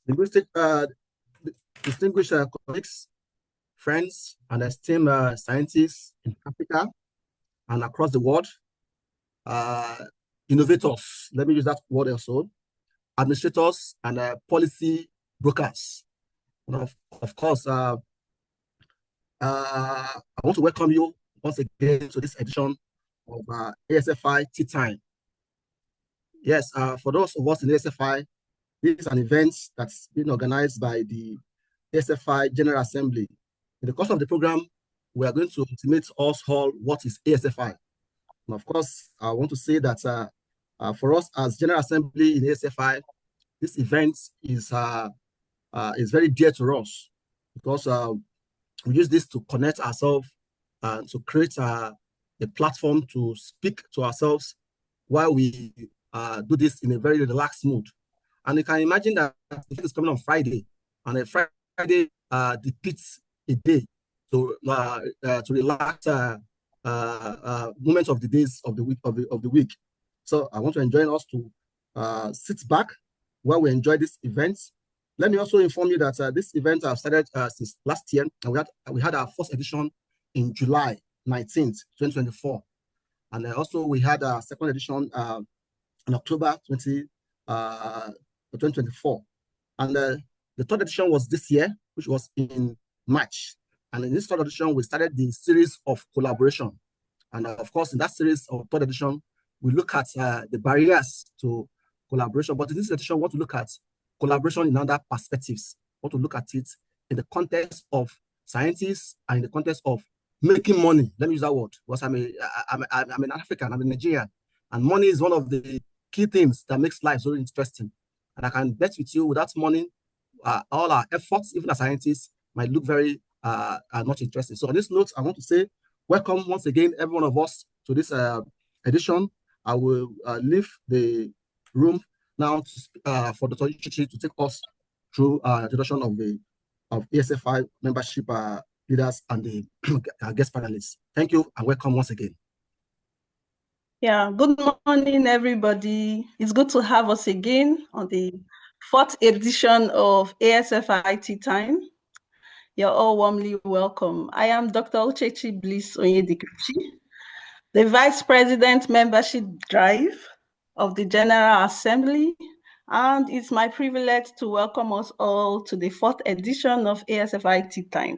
Linguistic, distinguished colleagues, friends, and esteemed scientists in Africa and across the world, innovators, let me use that word also, administrators, and policy brokers. And of course, I want to welcome you once again to this edition of ASFI Tea Time. Yes, for those of us in ASFI, this is an event that's been organized by the ASFI General Assembly. In the course of the program, we are going to intimate us all what is ASFI. And of course, I want to say that for us as General Assembly in ASFI, this event is very dear to us because we use this to connect ourselves and to create a platform to speak to ourselves while we do this in a very relaxed mood. And you can imagine that it is coming on Friday, and a Friday depicts a day to relax moments of the days of the week. So I want to enjoin us to sit back while we enjoy this event. Let me also inform you that this event started since last year, and we had our first edition in July 19th, 2024. And also we had a second edition in October 2024. And the third edition was this year, which was in March. And in this third edition, we started the series of collaboration. And of course, in that series of third edition, we look at the barriers to collaboration. But in this edition, we want to look at collaboration in other perspectives. We want to look at it in the context of scientists and in the context of making money. Let me use that word because I'm an African, I'm a Nigerian, and money is one of the key things that makes life very interesting. And I can bet with you, without money, all our efforts, even as scientists, might look very not interesting. So on this note, I want to say welcome once again, every one of us, to this edition. I will leave the room now for Dr. Chichi to take us through the introduction of ASFI membership leaders and the guest panelists. Thank you and welcome once again. Yeah, good morning, everybody. It's good to have us again on the 4th edition of ASFI Tea Time. You're all warmly welcome. I am Dr. Uchechi Bliss Onyedikachi, the Vice President Membership Drive of the General Assembly, and it's my privilege to welcome us all to the 4th edition of ASFI Tea Time.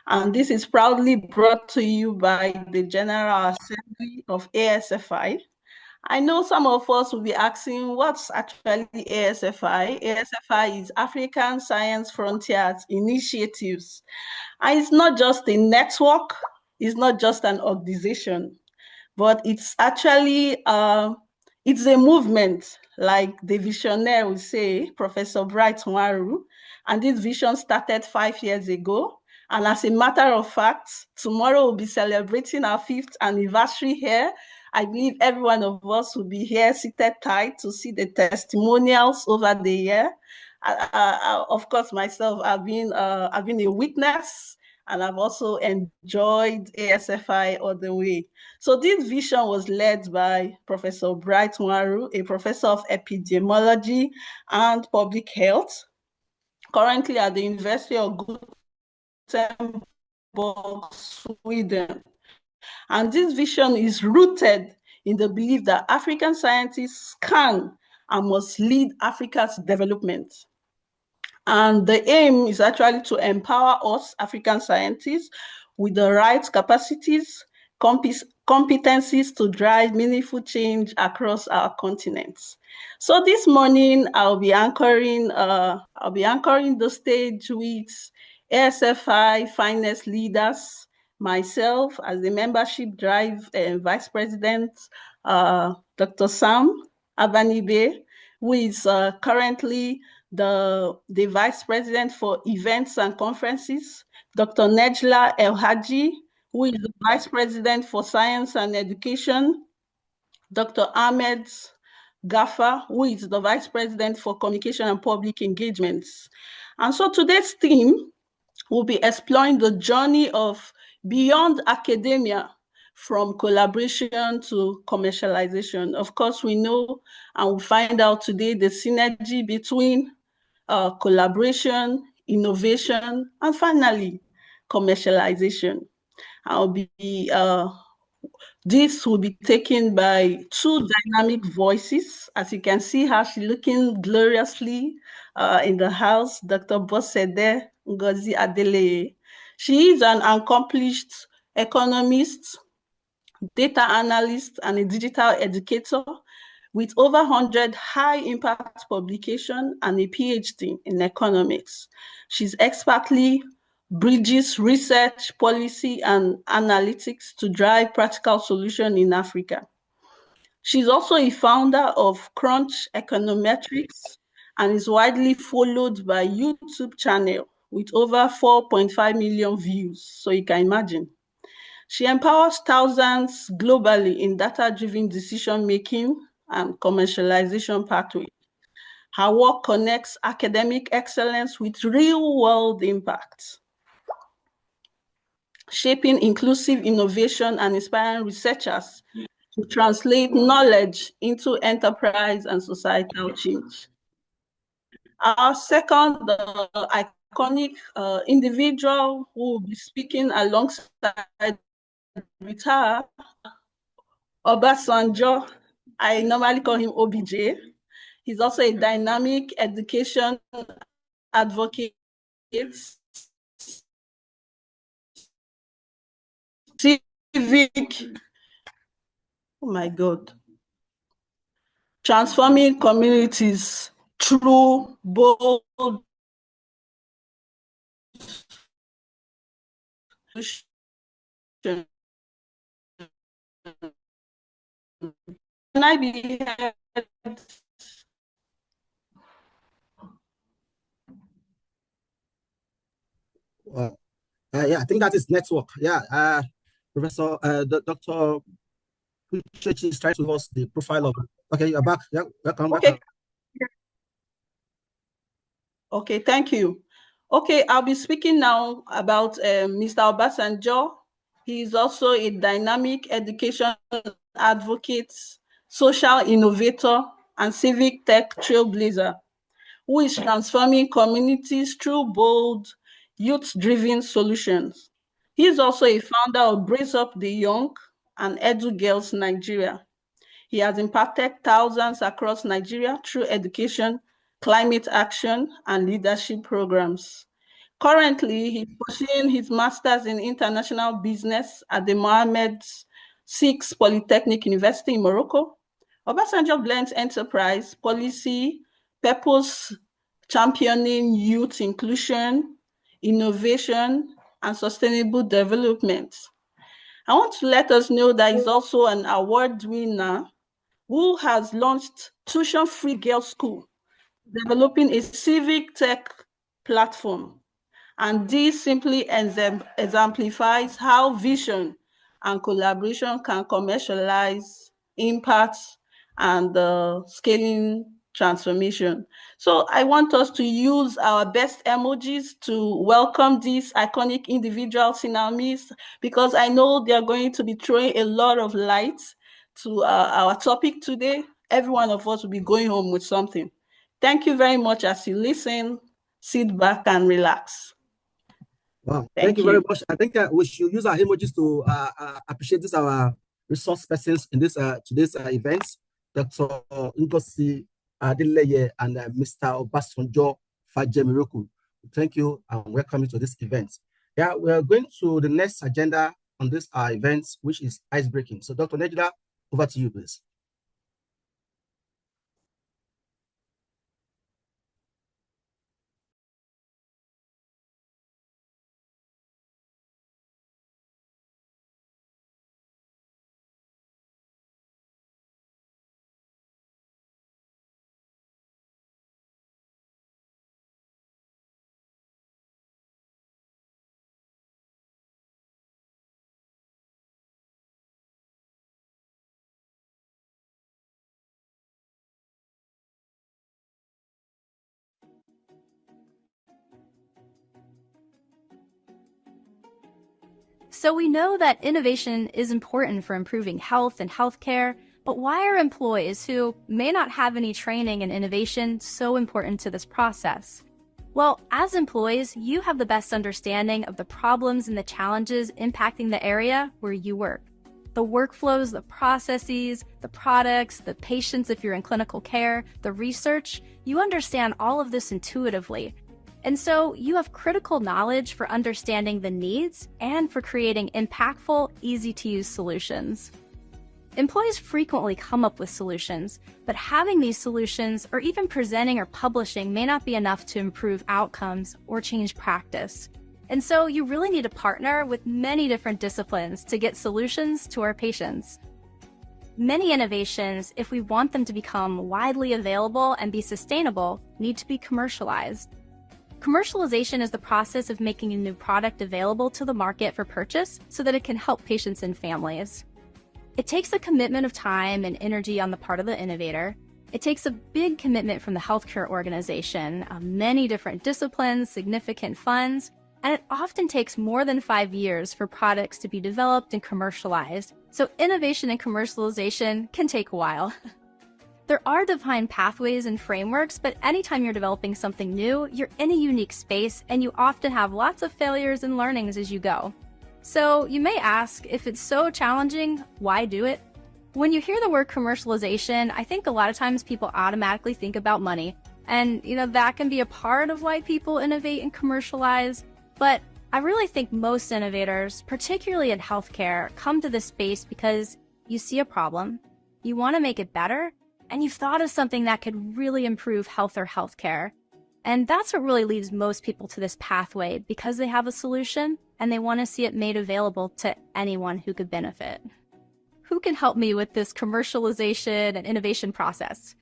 And this is proudly brought to you by the General Assembly of ASFI. I know some of us will be asking, what's actually ASFI? ASFI is African Science Frontiers Initiatives. And it's not just a network, it's not just an organization, but it's actually, it's a movement, like the visionary will say, Professor Bright Nwaru. And this vision started 5 years ago. And as a matter of fact, tomorrow we'll be celebrating our 5th anniversary here. I believe every one of us will be here seated tight to see the testimonials over the year. Of course, myself, I've been a witness, and I've also enjoyed ASFI all the way. So this vision was led by Professor Bright Nwaru, a professor of epidemiology and public health, currently at the University of Gothenburg, Sweden. And this vision is rooted in the belief that African scientists can and must lead Africa's development. And the aim is actually to empower us, African scientists, with the right capacities, competencies to drive meaningful change across our continents. So this morning, I'll be anchoring the stage with ASFI finest leaders, myself as the membership drive vice president, Dr. Sam Abanibe, who is currently the vice president for events and conferences, Dr. Nejla El-Haji, who is the vice president for science and education, Dr. Ahmed Gaffa, who is the vice president for communication and public engagements. And so today's theme will be exploring the journey of beyond academia, from collaboration to commercialization. Of course, we know and we'll find out today the synergy between collaboration, innovation, and finally, commercialization. This will be taken by two dynamic voices. As you can see her, she's looking gloriously in the house, Dr. Bosede Ngozi Adeleye. She is an accomplished economist, data analyst, and a digital educator with over 100 high-impact publications and a PhD in economics. She's expertly bridges research, policy, and analytics to drive practical solutions in Africa. She's also a founder of Crunch Econometrics and is widely followed by YouTube channel with over 4.5 million views. So you can imagine. She empowers thousands globally in data-driven decision-making and commercialization pathways. Her work connects academic excellence with real-world impact, shaping inclusive innovation and inspiring researchers to translate knowledge into enterprise and societal change. Our second iconic individual who will be speaking alongside with her, Obasanjo. I normally call him OBJ. He's also a dynamic education advocate, civic, oh my God, transforming communities through bold solutions. Can I be heard? Yeah, I think that is network. Yeah, Professor Dr. Puchechi is trying to us the profile of. Okay, you're back. Yeah, welcome. Okay. Welcome. Okay, thank you. Okay, I'll be speaking now about Mr. Obasanjo. He is also a dynamic education advocate, social innovator, and civic tech trailblazer who is transforming communities through bold, youth-driven solutions. He is also a founder of Brace Up the Young and Edu Girls Nigeria. He has impacted thousands across Nigeria through education, climate action, and leadership programs. Currently, he's pursuing his master's in international business at the Mohammed VI Polytechnic University in Morocco. Obasanjo blends enterprise, policy, purpose, championing youth inclusion, innovation, and sustainable development. I want to let us know that he's also an award winner who has launched Tuition Free Girls School, developing a civic tech platform. And this simply exemplifies how vision and collaboration can commercialize impact and scaling transformation. So I want us to use our best emojis to welcome these iconic individuals in our midst, because I know they're going to be throwing a lot of light to our topic today. Every one of us will be going home with something. Thank you very much. As you listen, sit back and relax. Wow, thank you very much. I think we should use our emojis to appreciate this our resource persons in this today's events, Dr. Ngozi Adeleye and Mr. Obasanjo Fajemiroku. Thank you and welcome you to this event. Yeah, we are going to the next agenda on this event, which is ice breaking. So, Dr. Nejida, over to you, please. So we know that innovation is important for improving health and healthcare, But why are employees who may not have any training in innovation so important to this process? Well, as employees, you have the best understanding of the problems and the challenges impacting the area where you work. The workflows, the processes, the products, the patients if you're in clinical care, the research, you understand all of this intuitively. And so you have critical knowledge for understanding the needs and for creating impactful, easy-to-use solutions. Employees frequently come up with solutions, but having these solutions or even presenting or publishing may not be enough to improve outcomes or change practice. And so you really need to partner with many different disciplines to get solutions to our patients. Many innovations, if we want them to become widely available and be sustainable, need to be commercialized. Commercialization is the process of making a new product available to the market for purchase so that it can help patients and families. It takes a commitment of time and energy on the part of the innovator. It takes a big commitment from the healthcare organization, many different disciplines, significant funds, and it often takes more than 5 years for products to be developed and commercialized. So innovation and commercialization can take a while. There are defined pathways and frameworks, but anytime you're developing something new, you're in a unique space and you often have lots of failures and learnings as you go. So you may ask, if it's so challenging, why do it? When you hear the word commercialization, I think a lot of times people automatically think about money. And that can be a part of why people innovate and commercialize. But I really think most innovators, particularly in healthcare, come to this space because you see a problem, you want to make it better, and you've thought of something that could really improve health or healthcare. And that's what really leads most people to this pathway, because they have a solution and they want to see it made available to anyone who could benefit. Who can help me with this commercialization and innovation process?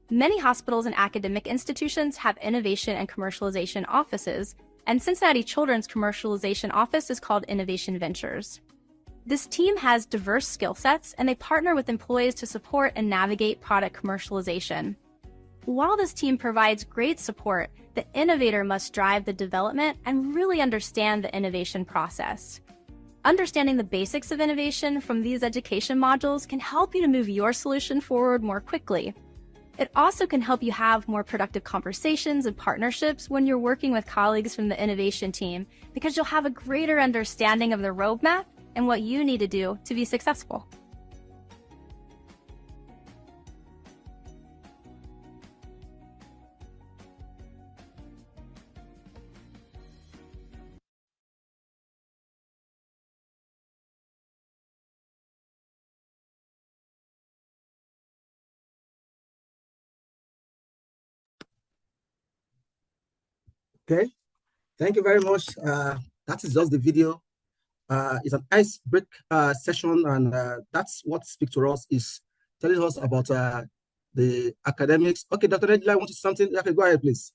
Many hospitals and academic institutions have innovation and commercialization offices, and Cincinnati Children's commercialization office is called Innovation Ventures. This team has diverse skill sets, and they partner with employees to support and navigate product commercialization. While this team provides great support, the innovator must drive the development and really understand the innovation process. Understanding the basics of innovation from these education modules can help you to move your solution forward more quickly. It also can help you have more productive conversations and partnerships when you're working with colleagues from the innovation team, because you'll have a greater understanding of the roadmap and what you need to do to be successful. Okay, thank you very much. That is just the video. It's an ice break session, and that's what speaks to us, is telling us about the academics. Okay, Dr. Nedla, want to say something? Okay, go ahead, please.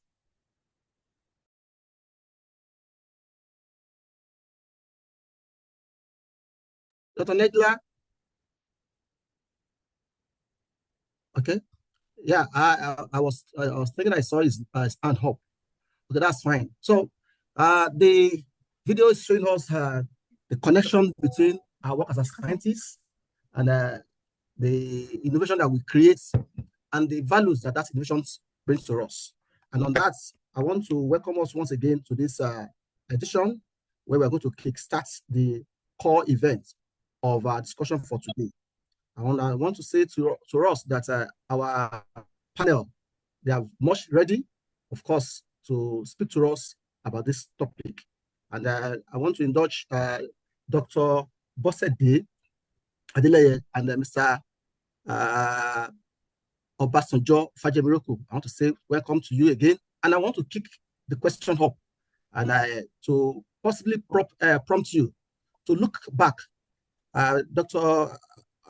Dr. Nedla. Okay. Yeah, I was thinking I saw his hand up. Okay, that's fine. So the video is showing us the connection between our work as a scientist and the innovation that we create and the values that innovation brings to us. And on that, I want to welcome us once again to this edition, where we're going to kickstart the core event of our discussion for today. I want to say to us that our panel, they are much ready, of course, to speak to us about this topic. And I want to indulge Dr. Bosede Adeleye and Mr. Obasanjo Fajemiroku. I want to say welcome to you again. And I want to kick the question up and to possibly prompt you to look back. Dr.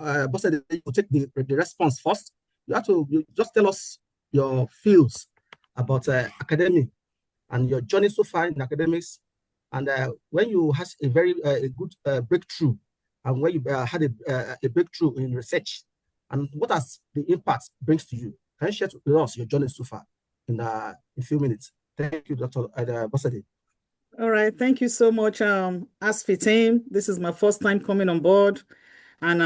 Bosede, you take the response first. You just tell us your feels about academic and your journey so far in academics, and when you had a very good breakthrough, and when you had a breakthrough in research, and what has the impact brings to you. Can you share with us your journey so far in a few minutes? Thank you, Dr. Bosede. All right, thank you so much, ASFI team. This is my first time coming on board. And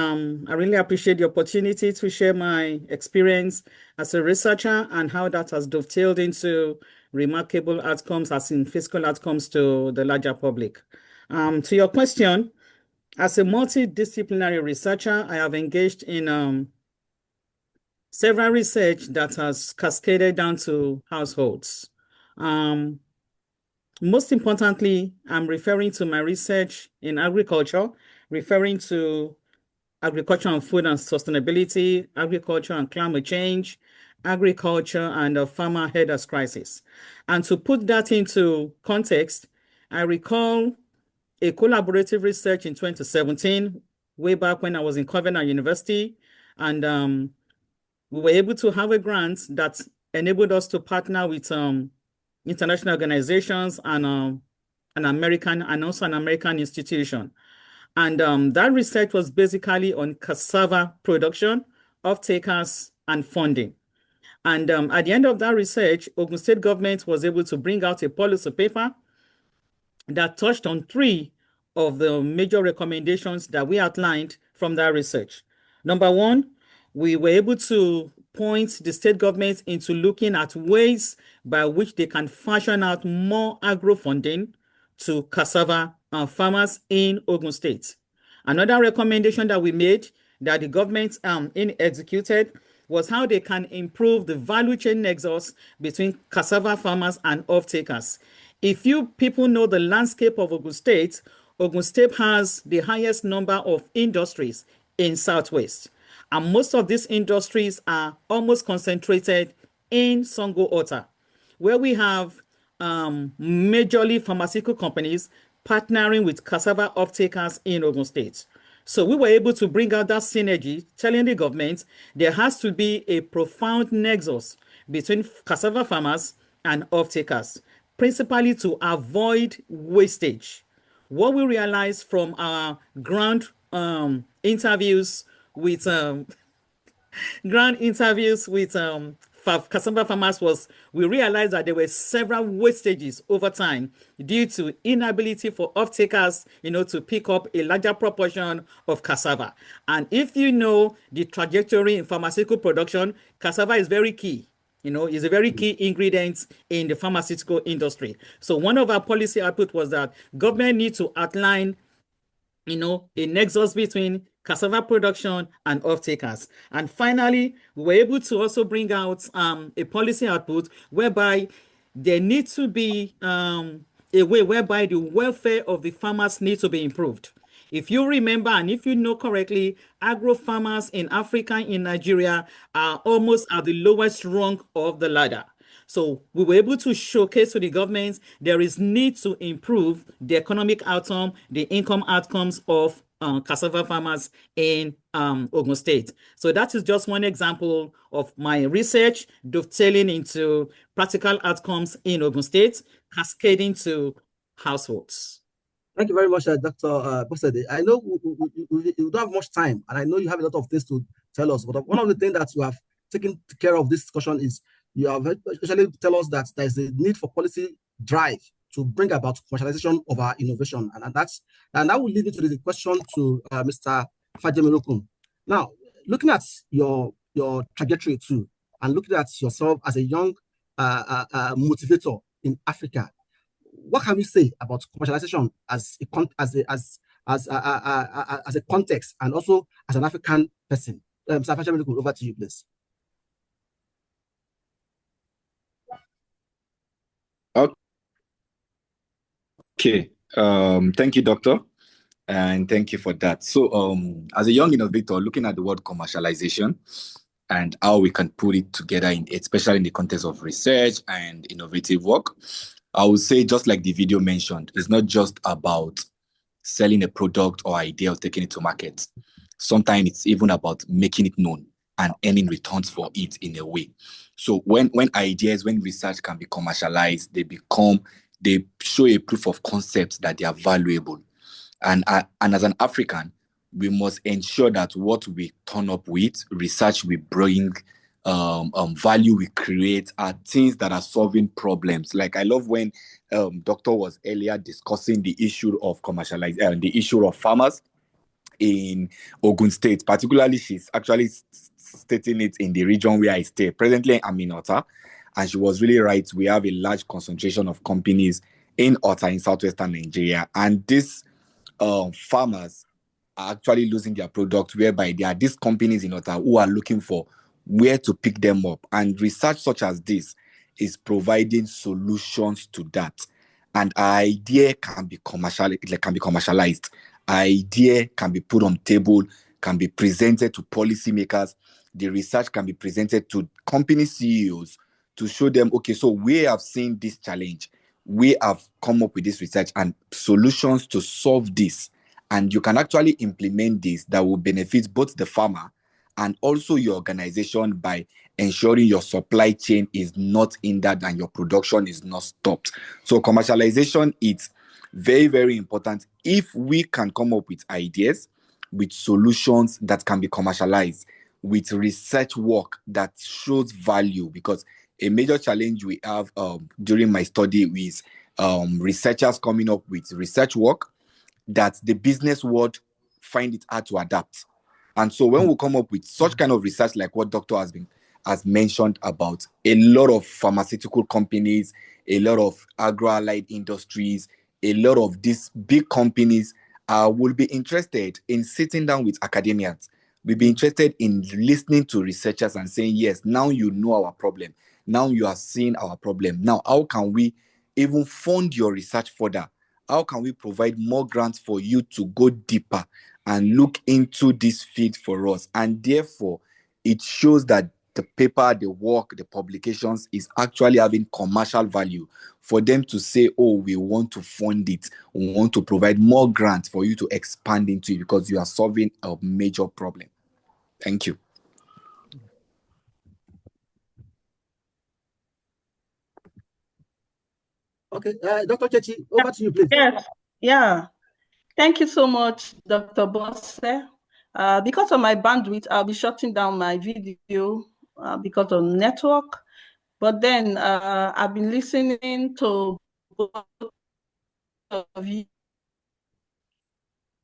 I really appreciate the opportunity to share my experience as a researcher and how that has dovetailed into remarkable outcomes, as in fiscal outcomes to the larger public. To your question, as a multidisciplinary researcher, I have engaged in several research that has cascaded down to households. Most importantly, I'm referring to my research in agriculture, referring to agriculture and food and sustainability, agriculture and climate change, agriculture and the farmer headers crisis. And to put that into context, I recall a collaborative research in 2017, way back when I was in Covenant University, and we were able to have a grant that enabled us to partner with international organizations and an American and also an American institution. And that research was basically on cassava production, off-takers, and funding. And at the end of that research, Ogun State government was able to bring out a policy paper that touched on 3 of the major recommendations that we outlined from that research. Number 1, we were able to point the state government into looking at ways by which they can fashion out more agro funding to cassava farmers in Ogun State. Another recommendation that we made that the government executed was how they can improve the value chain nexus between cassava farmers and off-takers. If you people know the landscape of Ogun State has the highest number of industries in Southwest. And most of these industries are almost concentrated in Songo Ota, where we have majorly pharmaceutical companies partnering with cassava off-takers in Ogun State. So we were able to bring out that synergy, telling the government there has to be a profound nexus between cassava farmers and off-takers, principally to avoid wastage. What we realized from our ground interviews with cassava farmers was we realized that there were several wastages over time due to inability for off-takers, to pick up a larger proportion of cassava. And if you know the trajectory in pharmaceutical production, cassava is very key. Is a very key ingredient in the pharmaceutical industry. So one of our policy output was that government needs to outline, a nexus between cassava production and off-takers. And finally, we were able to also bring out a policy output whereby there needs to be a way whereby the welfare of the farmers needs to be improved. If you remember, and if you know correctly, agro farmers in Africa, in Nigeria, are almost at the lowest rung of the ladder. So we were able to showcase to the government there is need to improve the economic outcome, the income outcomes of cassava farmers in Ogun State. So that is just one example of my research dovetailing into practical outcomes in Ogun State, cascading to households. Thank you very much, Dr. Bosede. I know we don't have much time, and I know you have a lot of things to tell us, but one of the things that you have taken care of this discussion is you have actually tell us that there is a need for policy drive to bring about commercialization of our innovation, and that will lead me to the question to Mr. Fajemirokun. Now, looking at your trajectory too, and looking at yourself as a young motivator in Africa, what can you say about commercialization as a context and also as an African person? Mr. Fajemirokun, over to you, please. Okay, thank you, Doctor, and thank you for that. So, as a young innovator, looking at the word commercialization and how we can put it together, especially in the context of research and innovative work, I would say, just like the video mentioned, it's not just about selling a product or idea or taking it to market. Sometimes it's even about making it known and earning returns for it in a way. So when research can be commercialized, they show a proof of concept that they are valuable. And as an African, we must ensure that what we turn up with, research we bring, value we create, are things that are solving problems. Like I love when Doctor was earlier discussing the issue of the issue of farmers. in Ogun State. Particularly, she's actually stating it in the region where I stay. Presently, I'm in Ota, and she was really right. We have a large concentration of companies in Ota in southwestern Nigeria, and these farmers are actually losing their product, whereby there are these companies in Ota who are looking for where to pick them up. And research such as this is providing solutions to that. And idea can be commercialized. Idea can be put on table, can be presented to policymakers. The research can be presented to company CEOs to show them, okay, so we have seen this challenge. We have come up with this research and solutions to solve this. And you can actually implement this that will benefit both the farmer and also your organization by ensuring your supply chain is not hindered and your production is not stopped. So commercialization is very, very important. If we can come up with ideas, with solutions that can be commercialized, with research work that shows value, because a major challenge we have during my study is researchers coming up with research work that the business world find it hard to adapt. And so when we come up with such kind of research like what Doctor has mentioned about a lot of pharmaceutical companies, a lot of agro-allied industries, a lot of these big companies will be interested in sitting down with academians. We'll be interested in listening to researchers and saying, yes, now you know our problem. Now you are seeing our problem. Now, how can we even fund your research further? How can we provide more grants for you to go deeper and look into this field for us? And therefore, it shows that the paper, the work, the publications is actually having commercial value for them to say, oh, we want to fund it. We want to provide more grants for you to expand into it because you are solving a major problem. Thank you. Okay, Dr. Chechi, over to you, please. Yes, yeah. Thank you so much, Dr. Bosse. Because of my bandwidth, I'll be shutting down my video because of network. But then I've been listening to both of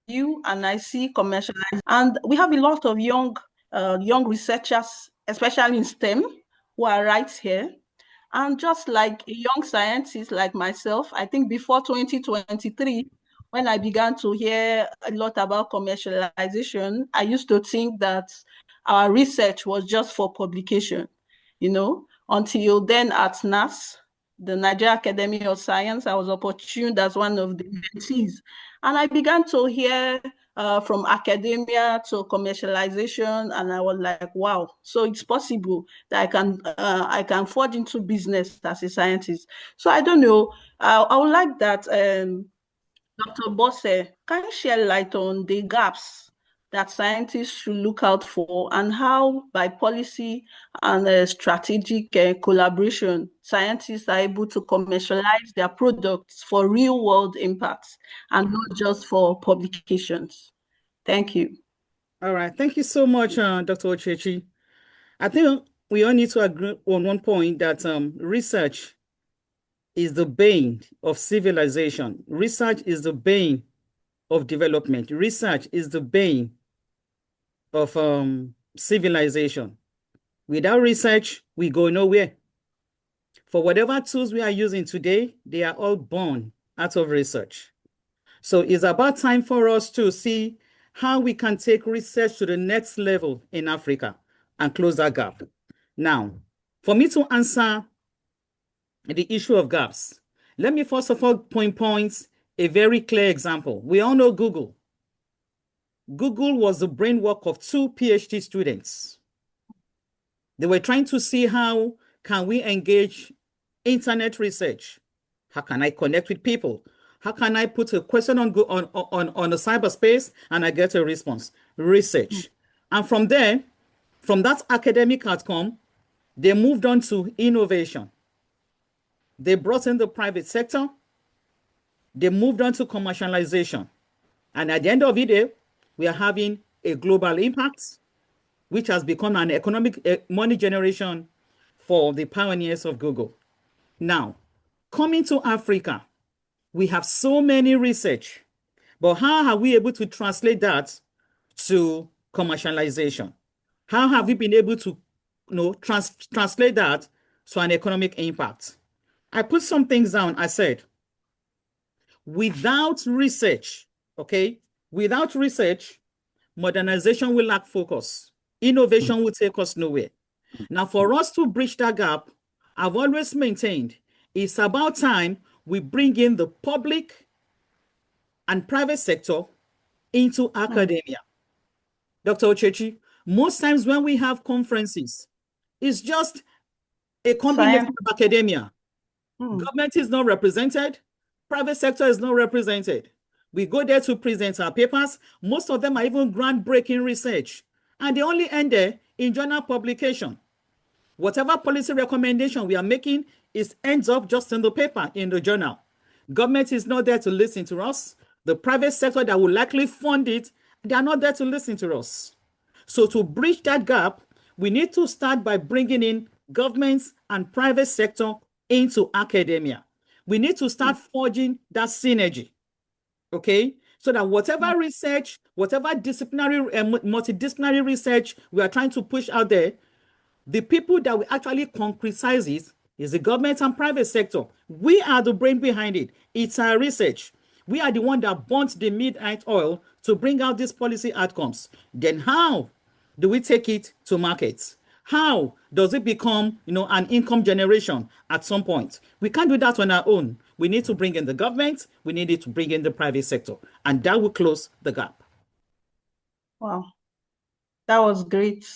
you, and I see commercialization. And we have a lot of young researchers, especially in STEM, who are right here. And just like a young scientist like myself, I think before 2023, when I began to hear a lot about commercialization, I used to think that our research was just for publication, until then at NAS, the Nigeria Academy of Science, I was opportuned as one of the mentees. And I began to hear from academia to commercialization, and I was like, wow, so it's possible that I can forge into business as a scientist. So I don't know, I would like that Dr. Bosse, can you shed light on the gaps that scientists should look out for, and how by policy and strategic collaboration, scientists are able to commercialize their products for real world impacts and not just for publications? Thank you. All right. Thank you so much, Dr. Ochechi. I think we all need to agree on one point that research is the bane of civilization. Research is the bane of development. Research is the bane of civilization. Without research, we go nowhere. For whatever tools we are using today, they are all born out of research. So it's about time for us to see how we can take research to the next level in Africa and close that gap. Now, for me to answer the issue of gaps, let me first of all point a very clear example. We all know Google. Google was the brainwork of two PhD students. They were trying to see how can we engage internet research. How can I connect with people? How can I put a question on the cyberspace and I get a response? Research. And from there, from that academic outcome, they moved on to innovation. They brought in the private sector. They moved on to commercialization. And at the end of the day, we are having a global impact, which has become an economic money generation for the pioneers of Google. Now, coming to Africa, we have so many research, but how are we able to translate that to commercialization? How have we been able to translate that to an economic impact? I put some things down. I said, without research, okay, without research, modernization will lack focus. Innovation will take us nowhere. Now, for us to bridge that gap, I've always maintained it's about time we bring in the public and private sector into academia. Dr. Ochechi, most times when we have conferences, it's just a combination of academia. Government is not represented, private sector is not represented. We go there to present our papers. Most of them are even groundbreaking research, and they only end there in journal publication. Whatever policy recommendation we are making ends up just in the paper, in the journal. Government is not there to listen to us. The private sector that will likely fund it, they are not there to listen to us. So to bridge that gap, we need to start by bringing in governments and private sector into academia. We need to start forging that synergy, okay? So that whatever research, whatever disciplinary and multidisciplinary research we are trying to push out there, the people that will actually concretize it is the government and private sector. We are the brain behind it. It's our research. We are the one that burnt the midnight oil to bring out these policy outcomes. Then how do we take it to markets? How does it become, an income generation at some point? We can't do that on our own. We need to bring in the government. We need to bring in the private sector, and that will close the gap. Wow, that was great.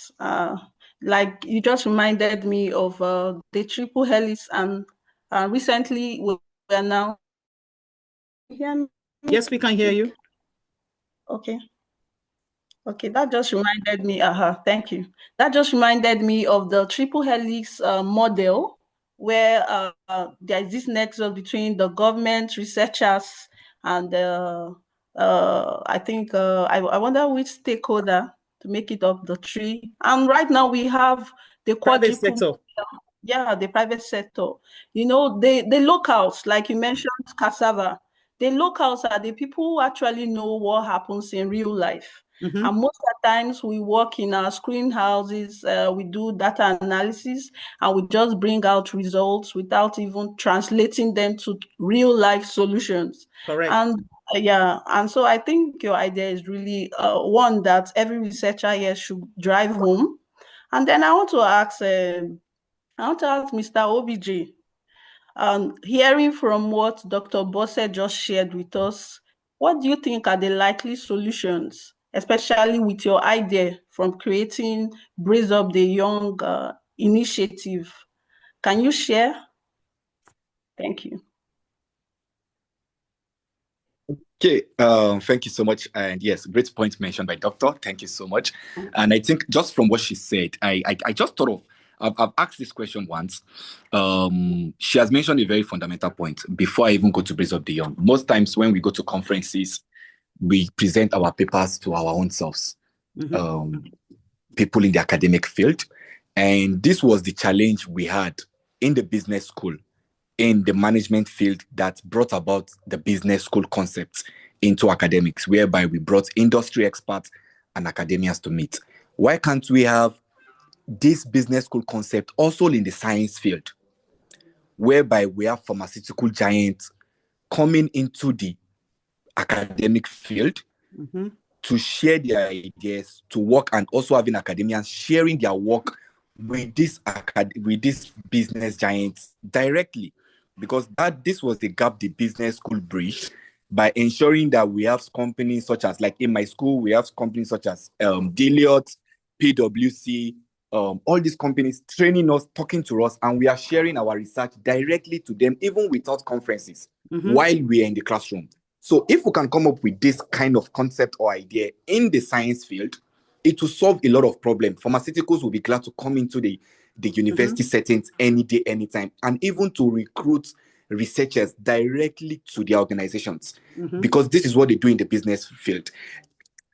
Like you just reminded me of the triple helix, and recently we are now. Hear me? Yes, we can hear you. Okay. Okay, that just reminded me. Thank you. That just reminded me of the triple helix model, where there is this nexus between the government, researchers, and I think I wonder which stakeholder to make it up the tree. And right now we have the Private quadruple. sector. Yeah, the private sector. The locals, like you mentioned, cassava. The locals are the people who actually know what happens in real life. And most of the times we work in our screen houses, we do data analysis, and we just bring out results without even translating them to real life solutions. Correct. And and so I think your idea is really one that every researcher here should drive home. And then I want to ask Mr. OBJ, hearing from what Dr. Bosse just shared with us, what do you think are the likely solutions, especially with your idea from creating Brace Up the Young initiative? Can you share? Thank you. Okay, thank you so much. And yes, great point mentioned by Doctor. Thank you so much. And I think just from what she said, I just thought of, I've asked this question once. She has mentioned a very fundamental point before I even go to Brace Up the Young. Most times when we go to conferences, we present our papers to our own selves, people in the academic field. And this was the challenge we had in the business school, in the management field, that brought about the business school concepts into academics, whereby we brought industry experts and academians to meet. Why can't we have this business school concept also in the science field, whereby we have pharmaceutical giants coming into the academic field to share their ideas, to work, and also having academians sharing their work with this business giants directly, because this was the gap the business school bridged by ensuring that we have companies such as, like in my school, we have companies such as Deloitte, PwC, all these companies training us, talking to us, and we are sharing our research directly to them, even without conferences, while we are in the classroom. So if we can come up with this kind of concept or idea in the science field, it will solve a lot of problems. Pharmaceuticals will be glad to come into the university settings any day, anytime, and even to recruit researchers directly to their organizations, because this is what they do in the business field.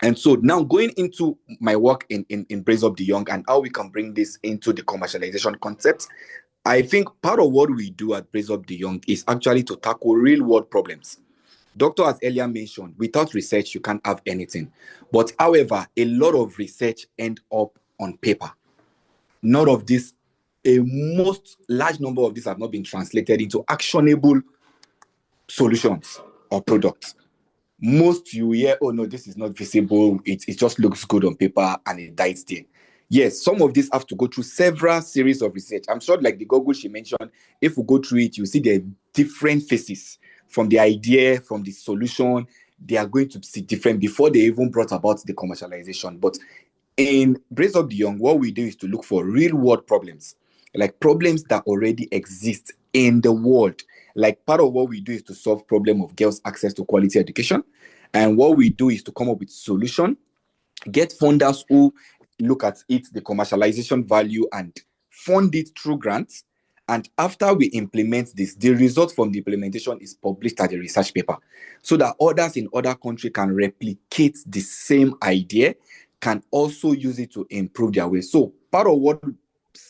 And so now going into my work in Brace Up the Young and how we can bring this into the commercialization concept, I think part of what we do at Brace Up the Young is actually to tackle real world problems. Doctor has earlier mentioned, without research, you can't have anything. But however, a lot of research end up on paper. None of this, a most large number of these have not been translated into actionable solutions or products. Most you hear, oh no, this is not visible. It just looks good on paper and it dies there. Yes, some of these have to go through several series of research. I'm sure like the Google she mentioned, if we go through it, you see the different phases from the idea, from the solution. They are going to see different before they even brought about the commercialization. But in Brace Up the Young, what we do is to look for real world problems, like problems that already exist in the world. Like part of what we do is to solve problem of girls' access to quality education. And what we do is to come up with solution, get funders who look at it, the commercialization value, and fund it through grants. And after we implement this, the result from the implementation is published as a research paper so that others in other countries can replicate the same idea, can also use it to improve their way. So part of what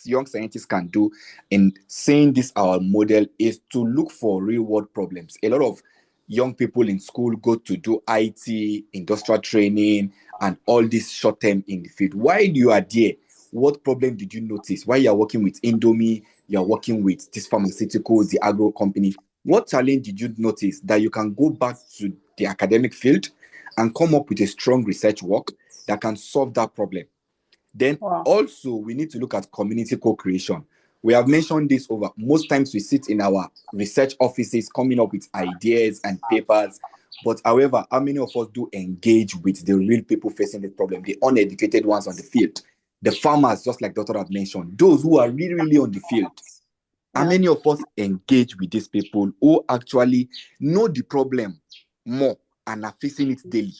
young scientists can do in saying this our model is to look for real world problems. A lot of young people in school go to do IT, industrial training, and all this short term in the field. While you are there, what problem did you notice? While you are working with Indomie, you are working with these pharmaceuticals, the agro company, what challenge did you notice that you can go back to the academic field and come up with a strong research work that can solve that problem? Then also we need to look at community co-creation. We have mentioned this over. Most times we sit in our research offices coming up with ideas and papers. But however, how many of us do engage with the real people facing the problem, the uneducated ones on the field, the farmers, just like Doctor have mentioned, those who are really, really on the field? How many of us engage with these people who actually know the problem more and are facing it daily?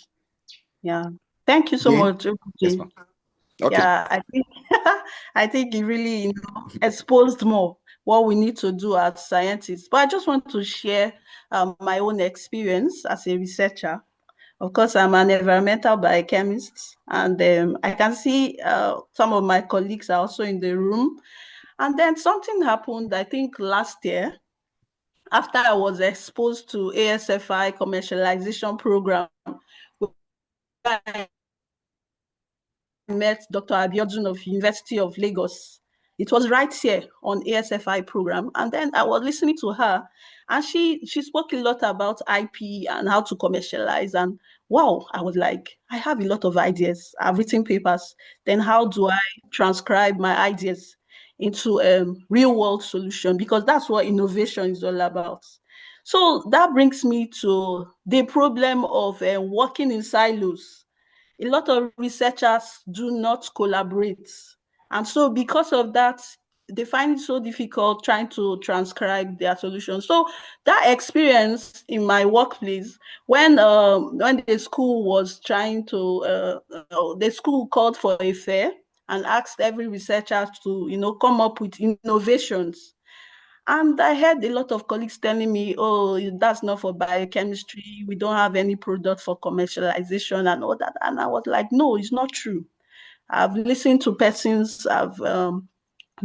Yeah. Thank you so much. Yes, ma'am. Okay. Yeah, I think it really exposed more what we need to do as scientists. But I just want to share my own experience as a researcher. Of course, I'm an environmental biochemist, and I can see some of my colleagues are also in the room. And then something happened, I think last year, after I was exposed to ASFI commercialization program. I met Dr. Abiodun of University of Lagos. It was right here on ASFI program. And then I was listening to her, and she spoke a lot about IP and how to commercialize. And wow, I was like, I have a lot of ideas. I've written papers. Then how do I transcribe my ideas into a real world solution? Because that's what innovation is all about. So that brings me to the problem of working in silos. A lot of researchers do not collaborate. And so because of that, they find it so difficult trying to transcribe their solutions. So that experience in my workplace, when the school was trying to, the school called for a fair and asked every researcher to, come up with innovations. And I heard a lot of colleagues telling me, oh, that's not for biochemistry. We don't have any product for commercialization and all that. And I was like, no, it's not true. I've listened to persons, I've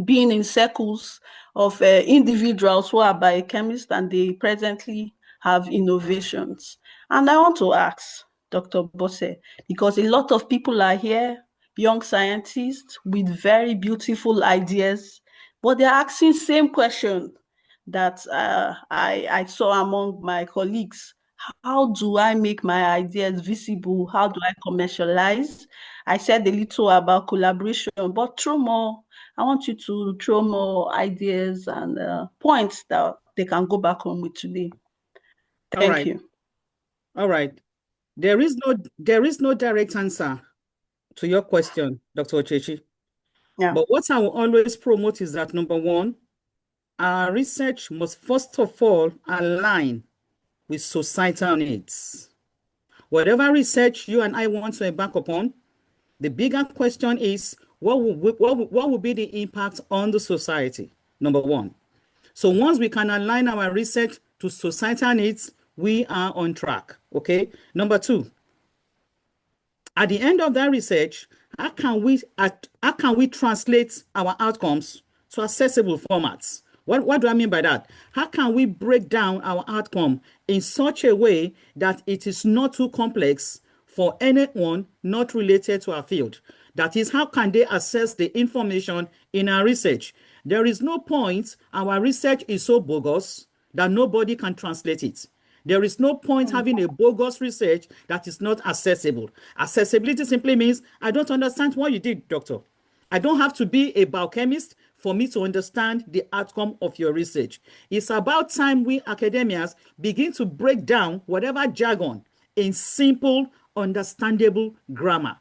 been in circles of individuals who are biochemists, and they presently have innovations. And I want to ask Dr. Bosse, because a lot of people are here, young scientists with very beautiful ideas, but they're asking same question that I saw among my colleagues. How do I make my ideas visible? How do I commercialize? I said a little about collaboration, but throw more. I want you to throw more ideas and points that they can go back home with today. Thank you. All right. There is no direct answer to your question, Dr. Ochechi. Yeah. But what I will always promote is that, number one, our research must first of all align with societal needs. Whatever research you and I want to embark upon, the bigger question is, what will be the impact on the society? Number one. So once we can align our research to societal needs, we are on track, okay? Number two, at the end of that research, how can we translate our outcomes to accessible formats? What do I mean by that? How can we break down our outcome in such a way that it is not too complex for anyone not related to our field. That is, how can they access the information in our research? There is no point our research is so bogus that nobody can translate it. There is no point having a bogus research that is not accessible. Accessibility simply means I don't understand what you did, doctor. I don't have to be a biochemist for me to understand the outcome of your research. It's about time we academians begin to break down whatever jargon in simple, understandable grammar.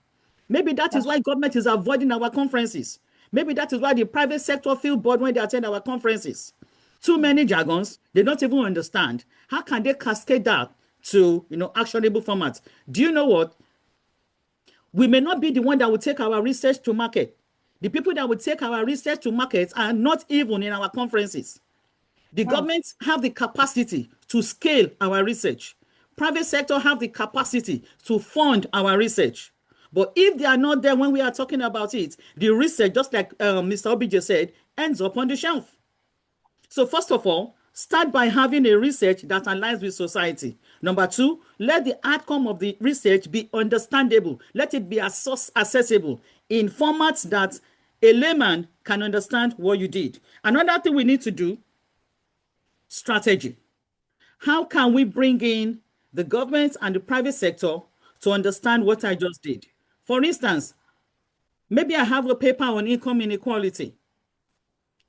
Maybe that is why government is avoiding our conferences. Maybe that is why the private sector feel bored when they attend our conferences. Too many jargons, they don't even understand. How can they cascade that to actionable formats? Do you know what? We may not be the one that will take our research to market. The people that will take our research to market are not even in our conferences. The government have the capacity to scale our research. Private sector have the capacity to fund our research. But if they are not there when we are talking about it, the research, just like Mr. Obije said, ends up on the shelf. So first of all, start by having a research that aligns with society. Number two, let the outcome of the research be understandable. Let it be accessible in formats that a layman can understand what you did. Another thing we need to do, strategy. How can we bring in the government and the private sector to understand what I just did? For instance, maybe I have a paper on income inequality.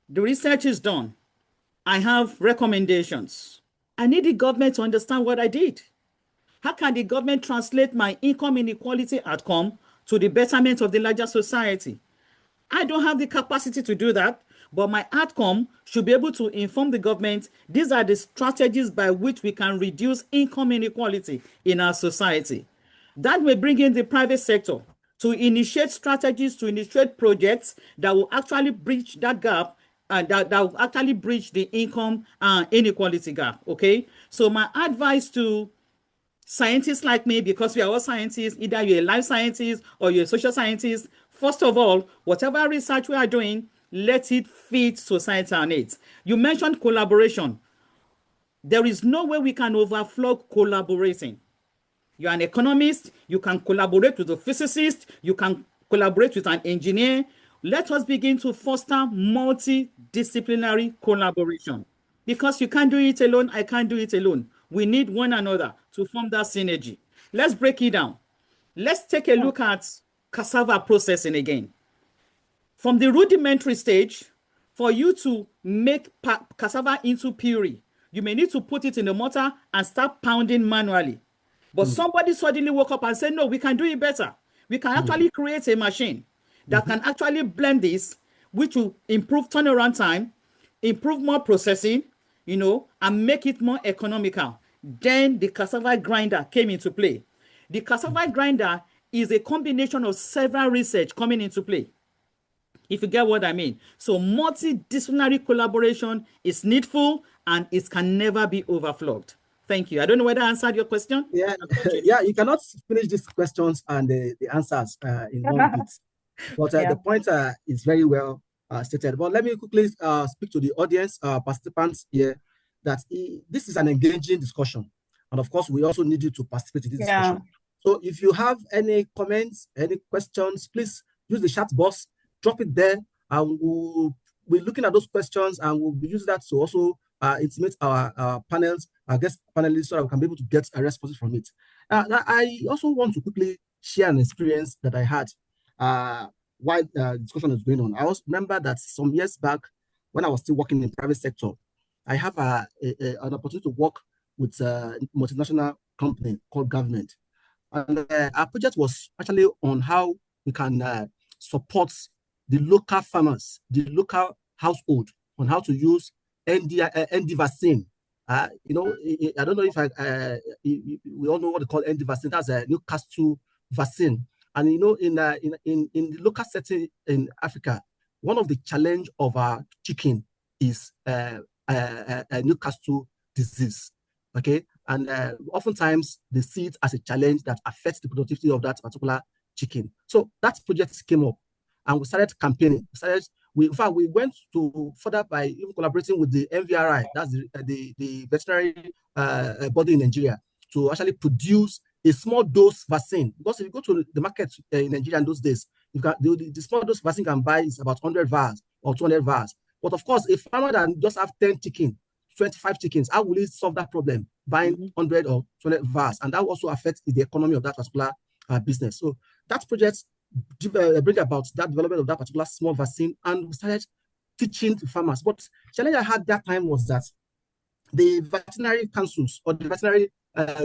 The research is done. I have recommendations. I need the government to understand what I did. How can the government translate my income inequality outcome to the betterment of the larger society? I don't have the capacity to do that, but my outcome should be able to inform the government. These are the strategies by which we can reduce income inequality in our society. That may bring in the private sector to initiate strategies, to initiate projects that will actually bridge that gap, and that will actually bridge the income inequality gap. Okay, so my advice to scientists like me, because we are all scientists, either you're a life scientist or you're a social scientist, first of all, whatever research we are doing, let it fit societal needs. You mentioned collaboration. There is no way we can overflow collaborating. You're an economist, you can collaborate with a physicist, you can collaborate with an engineer. Let us begin to foster multidisciplinary collaboration. Because you can't do it alone, I can't do it alone. We need one another to form that synergy. Let's break it down. Let's take a look at cassava processing again. From the rudimentary stage, for you to make cassava into puree, you may need to put it in a mortar and start pounding manually. But somebody suddenly woke up and said, no, we can do it better. We can actually create a machine that can actually blend this, which will improve turnaround time, improve more processing, and make it more economical. Then the cassava grinder came into play. The cassava grinder is a combination of several research coming into play, if you get what I mean. So multidisciplinary collaboration is needful and it can never be overflowed. Thank you. I don't know whether I answered your question. Yeah, yeah, you cannot finish these questions and the answers in one bit. But the point is very well stated. But let me quickly speak to the audience, participants here, that this is an engaging discussion. And of course, we also need you to participate in this discussion. So if you have any comments, any questions, please use the chat box, drop it there, and we'll be looking at those questions and we'll be using that to also intimate our panels, our guest panelists, so that we can be able to get a response from it. I also want to quickly share an experience that I had while discussion is going on. I also remember that some years back, when I was still working in the private sector, I have an opportunity to work with a multinational company called Government. And our project was actually on how we can support the local farmers, the local household, on how to use ND vaccine. I don't know if we all know what they call ND vaccine. That's a Newcastle vaccine. And in the local setting in Africa, one of the challenge of our chicken is Newcastle disease. Okay, and oftentimes they see it as a challenge that affects the productivity of that particular chicken. So that project came up, and we started campaigning. We started in fact, we went to further by even collaborating with the MVRI, that's the veterinary body in Nigeria, to actually produce a small dose vaccine. Because if you go to the market in Nigeria in those days, you can the small dose vaccine can buy is about 100 vials or 200 vials. But of course, a farmer that just have 10 chickens, 25 chickens, how will he solve that problem? Buying 100 or 200 vials, and that also affects the economy of that particular business. So that project bring about that development of that particular small vaccine, and we started teaching the farmers. But the challenge I had that time was that the veterinary councils or the veterinary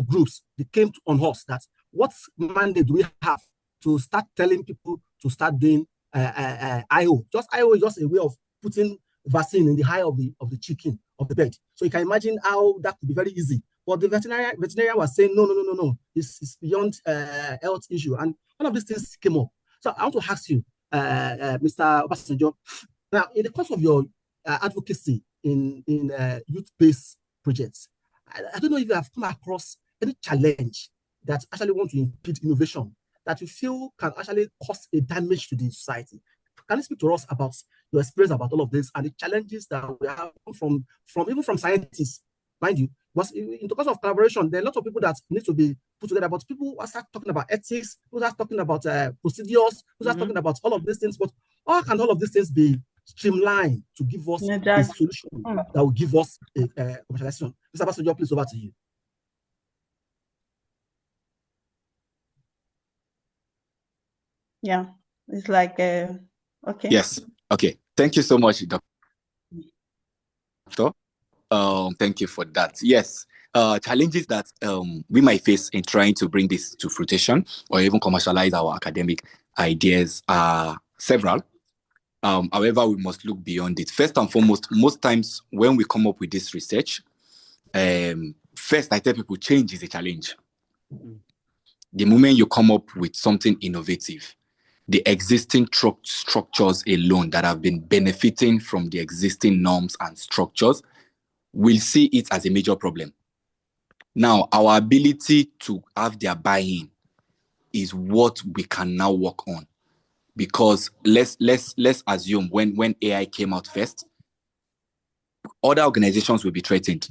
groups, they came on us that what mandate do we have to start telling people to start doing IO? Just IO is just a way of putting vaccine in the eye of the chicken, of the bird. So you can imagine how that could be very easy. But the veterinarian was saying, no, it's beyond health issue. And all of these things came up. So I want to ask you, Mr. Obasanjo, now in the course of your advocacy in youth-based projects, I don't know if you have come across any challenge that actually want to impede innovation that you feel can actually cause a damage to the society. Can you speak to us about your experience about all of this and the challenges that we have from even from scientists, mind you? Because in the course of collaboration, there are a lot of people that need to be put together. But people start talking about ethics, people start talking about procedures, people start talking about all of these things. But how can all of these things be streamlined to give us a solution that will give us a commercialization? Mr. Obasanjo, please, over to you. Yeah, it's like okay. Yes. Okay. Thank you so much, Doctor. Thank you for that. Yes. Challenges that we might face in trying to bring this to fruition or even commercialize our academic ideas are several. However, we must look beyond it. First and foremost, most times when we come up with this research, first I tell people change is a challenge. The moment you come up with something innovative, the existing structures alone that have been benefiting from the existing norms and structures will see it as a major problem. Now, our ability to have their buy-in is what we can now work on. Because let's assume when AI came out first, other organizations will be threatened.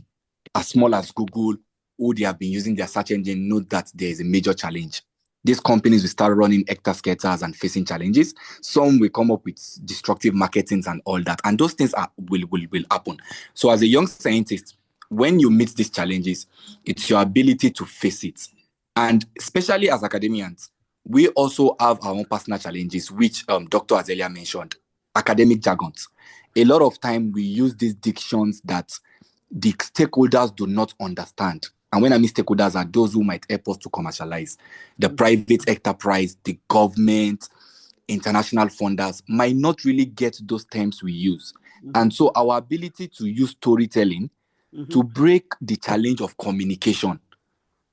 As small as Google, who they have been using their search engine, know that there is a major challenge. These companies will start running hectare-scatters and facing challenges. Some will come up with destructive marketings and all that. And those things will happen. So as a young scientist, when you meet these challenges, it's your ability to face it. And especially as academians, we also have our own personal challenges, which Dr. Azelia mentioned, academic jargons. A lot of time we use these dictions that the stakeholders do not understand. And when I mean stakeholders are those who might help us to commercialize. The private enterprise, the government, international funders might not really get those terms we use. And so our ability to use storytelling to break the challenge of communication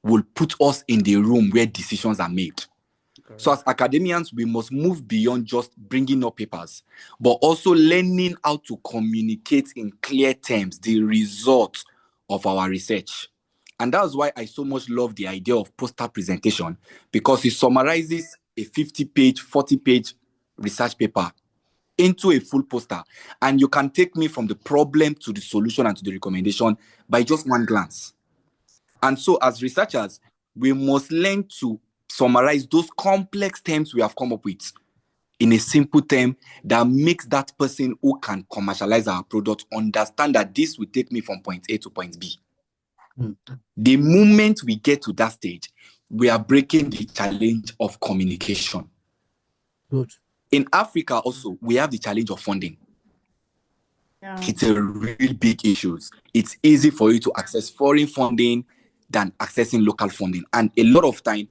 will put us in the room where decisions are made. So as academians, we must move beyond just bringing up papers, but also learning how to communicate in clear terms the result of our research. And that's why I so much love the idea of poster presentation, because it summarizes a 50-page, 40-page research paper into a full poster. And you can take me from the problem to the solution and to the recommendation by just one glance. And so as researchers, we must learn to summarize those complex terms we have come up with in a simple term that makes that person who can commercialize our product understand that this will take me from point A to point B. The moment we get to that stage, we are breaking the challenge of communication. Good. In Africa also, we have the challenge of funding. Yeah. It's a really big issue. It's easy for you to access foreign funding than accessing local funding. And a lot of time,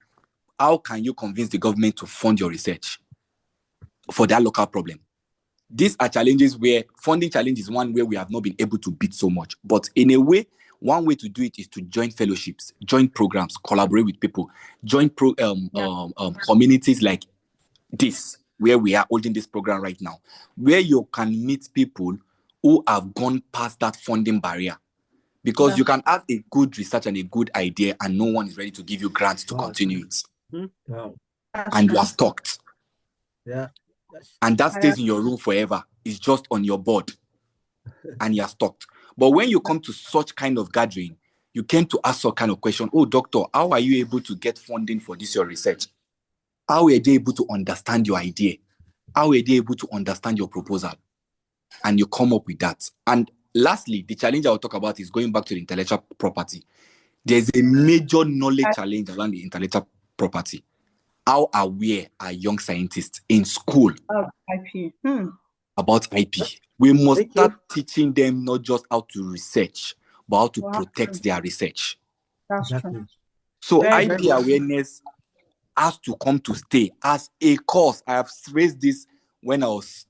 how can you convince the government to fund your research for that local problem? These are challenges where funding challenge is one where we have not been able to beat so much. But in a way, one way to do it is to join fellowships, join programs, collaborate with people, join communities like this, where we are holding this program right now, where you can meet people who have gone past that funding barrier. Because you can have a good research and a good idea and no one is ready to give you grants to continue it. Wow. And you are stuck. Yeah. and that stays in your room forever. It's just on your board and you're stocked. But when you come to such kind of gathering, you came to ask some kind of question. Oh, doctor, how are you able to get funding for this, your research? How were they able to understand your idea? How were they able to understand your proposal? And you come up with that. And lastly, the challenge I'll talk about is going back to the intellectual property. There's a major knowledge challenge around the intellectual property. How aware are young scientists in school IP. about IP? We must start teaching them not just how to research, but how to protect their research. That's true. So IP awareness has to come to stay as a course. I have raised this when I was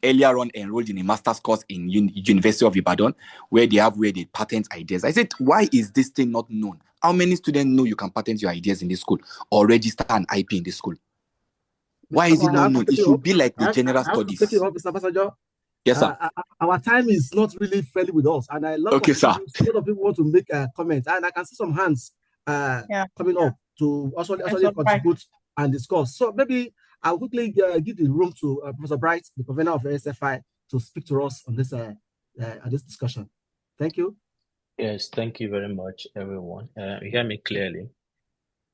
earlier on enrolled in a master's course in University of Ibadan, where they patent ideas. I said, why is this thing not known? How many students know you can patent your ideas in this school or register an IP in this school? Why is it not known? It should be like the general studies. Yes, sir. Our time is not really fairly with us, and a lot of people want to make a comment, and I can see some hands coming up to also contribute and discuss. So maybe I'll quickly give the room to Professor Bright, the convener of the ASFI, to speak to us on this discussion. Thank you. Yes, thank you very much, everyone. You hear me clearly?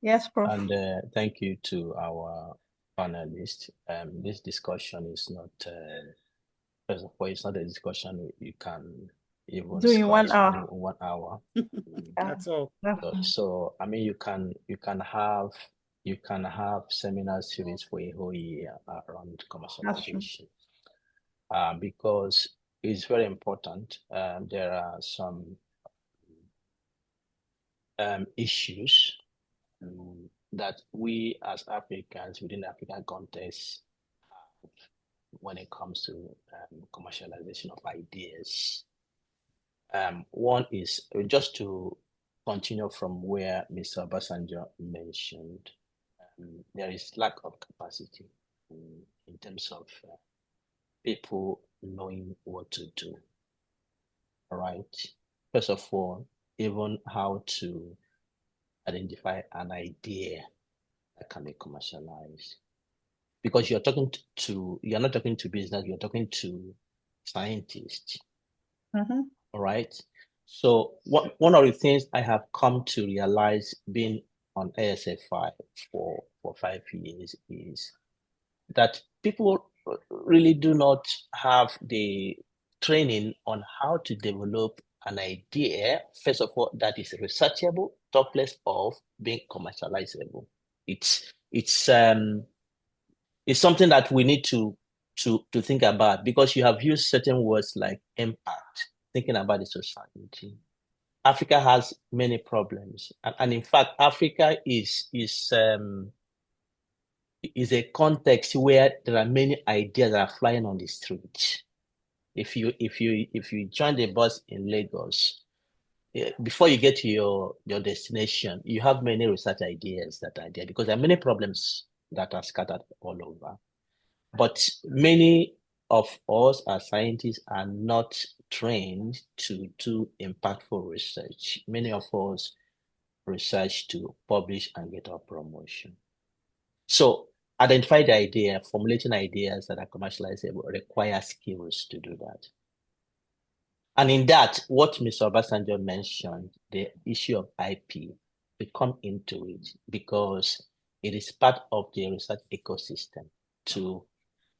Yes, Prof. And thank you to our panelists. This discussion is not, first of all, it's not a discussion you can even do in 1 hour. 1 hour. That's all. So I mean, you can have seminar series for a whole year around commercialization, because it's very important. There are some issues that we as Africans within the African context have when it comes to commercialization of ideas. One is just to continue from where Mr. Obasanjo mentioned, there is lack of capacity in terms of people knowing what to do. All right. First of all, even how to identify an idea that can be commercialized. Because you're not talking to business, you're talking to scientists. All right. So one of the things I have come to realize being on ASFI for 5 years is that people really do not have the training on how to develop an idea, first of all, that is researchable, top less of being commercializable. It's something that we need to think about, because you have used certain words like impact, thinking about the society. Africa has many problems, and in fact, Africa is a context where there are many ideas that are flying on the street. If you join the bus in Lagos, before you get to your destination, you have many research ideas that are there, because there are many problems that are scattered all over. But many of us as scientists are not trained to do impactful research. Many of us research to publish and get our promotion. So identify the idea, formulating ideas that are commercializable requires skills to do that. And in that, what Mr. Obasanjo mentioned, the issue of IP, we come into it because it is part of the research ecosystem to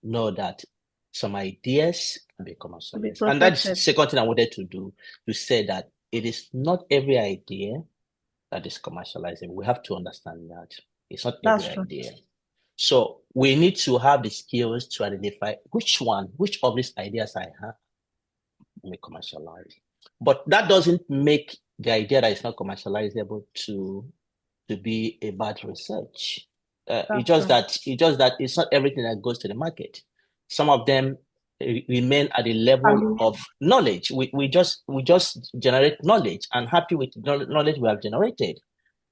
know that some ideas can be commercialized. And that's the second thing I wanted to do, to say that it is not every idea that is commercializable. We have to understand that. It's not every idea. So we need to have the skills to identify which of these ideas I have be commercialized. But that doesn't make the idea that it's not commercializable to be a bad research. It's just that it's not everything that goes to the market. Some of them remain at the level of knowledge. We just generate knowledge and happy with the knowledge we have generated.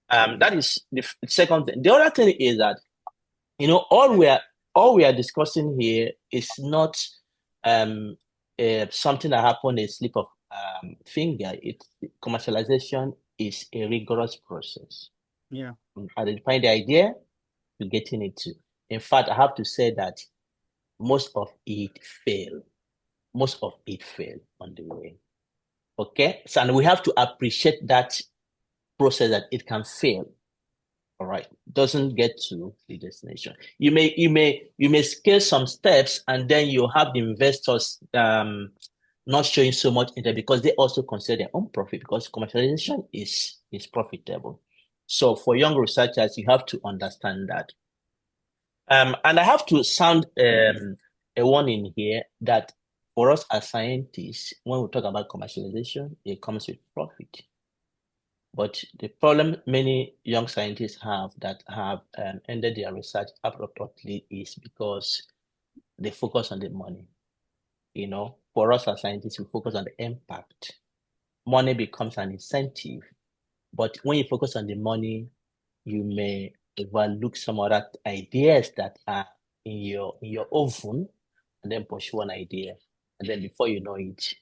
That is the second thing. The other thing is that, all we are discussing here is not something that happened a slip of finger. Commercialization is a rigorous process. Yeah. Identifying the idea to getting it to. In fact, I have to say that most of it fail. Most of it fail on the way. Okay, so and we have to appreciate that process, that it can fail. All right, doesn't get to the destination. You may scale some steps, and then you have the investors not showing so much interest because they also consider their own profit, because commercialization is profitable. So for young researchers, you have to understand that. And I have to sound a warning here that for us as scientists, when we talk about commercialization, it comes with profit. But the problem many young scientists have that have ended their research abruptly is because they focus on the money. You know, for us as scientists, we focus on the impact. Money becomes an incentive. But when you focus on the money, you may overlook some other ideas that are in your oven, and then pursue one idea. And then before you know it,